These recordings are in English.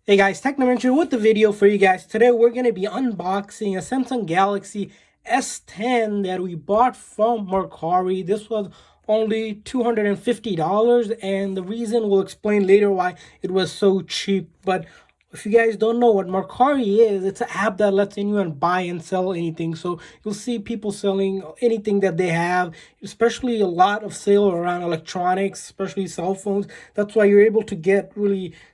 Hey guys, Technomentary with the video for you guys. Today we're going to be unboxing a Samsung Galaxy S10 that we bought from Mercari. This was only $250, and the reason we'll explain later why it was so cheap. But if you guys don't know what Mercari is, it's an app that lets anyone buy and sell anything. So you'll see people selling anything that they have, especially a lot of sale around electronics, especially cell phones. That's why you're able to get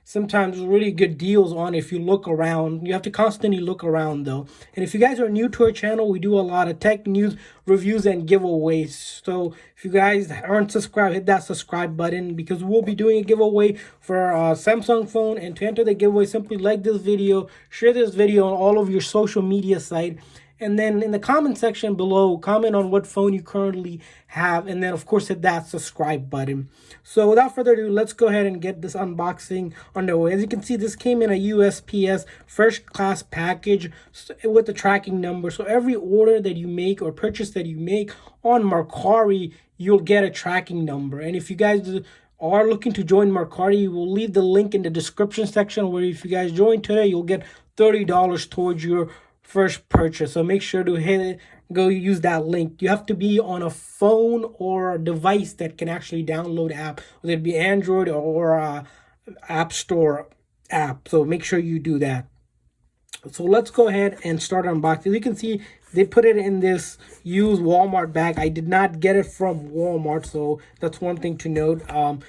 sometimes really good deals on if you look around. You have to constantly look around though. And if you guys are new to our channel, we do a lot of tech news, reviews, and giveaways. So if you guys aren't subscribed, hit that subscribe button because we'll be doing a giveaway for a Samsung phone. And to enter the giveaway, simply like this video, share this video on all of your social media site, and then in the comment section below, comment on what phone you currently have, and then of course hit that subscribe button. So without further ado, let's go ahead and get this unboxing underway. As you can see, this came in a USPS first class package with the tracking number. So every order that you make or purchase that you make on Mercari, you'll get a tracking number. And if you guys are looking to join Mercari, we'll leave the link in the description section, where if you guys join today, you'll get $30 towards your first purchase. So make sure to hit it, go use that link. You have to be on a phone or a device that can actually download the app, whether it be Android or App Store app. So make sure you do that. So let's go ahead and start unboxing. As you can see, they put it in this used Walmart bag. I did not get it from Walmart, so that's one thing to note.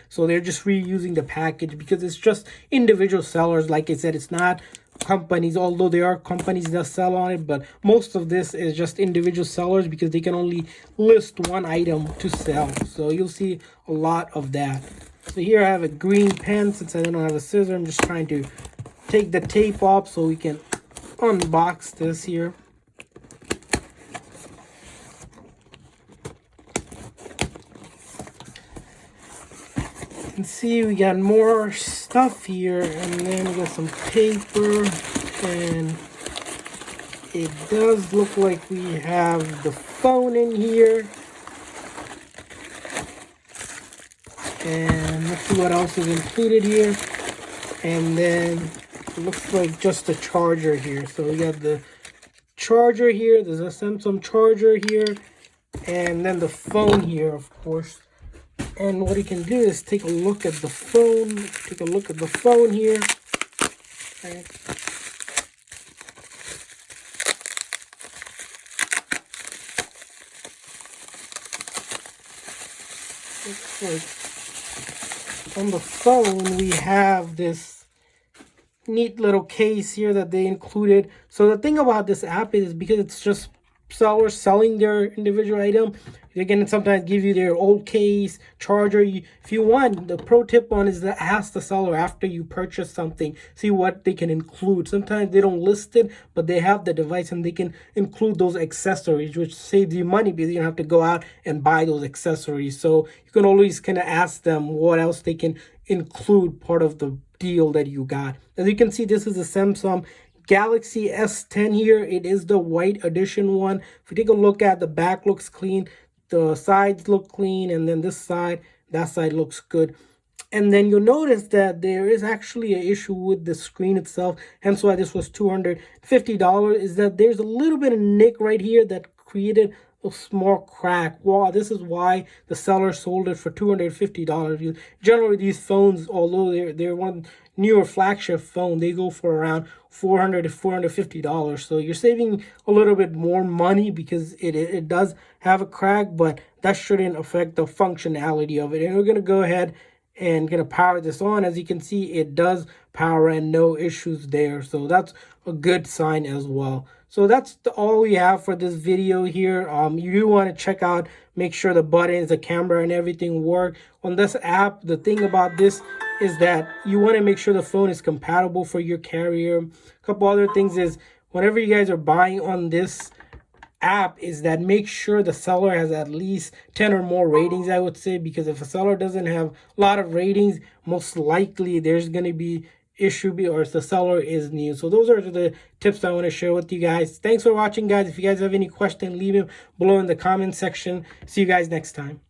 So they're just reusing the package because it's just individual sellers. Like I said, it's not companies, although there are companies that sell on it, but most of this is just individual sellers because they can only list one item to sell. So you'll see a lot of that. So here I have a green pen. Since I don't have a scissor, I'm just trying to take the tape off so we can unbox this here. You can see we got more stuff here, and then we got some paper, and it does look like we have the phone in here. And let's see what else is included here. And then it looks like just the charger here. So we got the charger here, there's a Samsung charger here, and then the phone here, of course. And what you can do is take a look at the phone. Take a look at the phone here. Okay. Looks like on the phone we have this neat little case here that they included. So the thing about this app is, because it's just sellers selling their individual item, they can sometimes give you their old case, charger. If you want, the pro tip on is to ask the seller after you purchase something, see what they can include. Sometimes they don't list it, but they have the device and they can include those accessories, which saves you money because you don't have to go out and buy those accessories. So you can always kind of ask them what else they can include part of the deal that you got. As you can see, this is a Samsung Galaxy S10 here. It is the white edition one. If you take a look at the back, looks clean, the sides look clean, and then this side, that side looks good. And then you'll notice that there is actually an issue with the screen itself, hence why this was $250, is that there's a little bit of nick right here that created a small crack. Wow, this is why the seller sold it for $250. Generally, these phones, although they're one newer flagship phone, they go for around $400 to $450. So you're saving a little bit more money because it does have a crack, but that shouldn't affect the functionality of it. And we're gonna go ahead and gonna power this on. As you can see, it does power and no issues there, so that's a good sign as well. So that's all we have for this video here. You do want to check out, make sure the buttons, the camera, and everything work on this app. The thing about this is that you want to make sure the phone is compatible for your carrier. A couple other things is, whenever you guys are buying on this app, is that make sure the seller has at least 10 or more ratings, I would say, because if a seller doesn't have a lot of ratings, most likely there's going to be issue or if the seller is new. So those are the tips I want to share with you guys. Thanks for watching, guys. If you guys have any question, leave them below in the comment section. See you guys next time.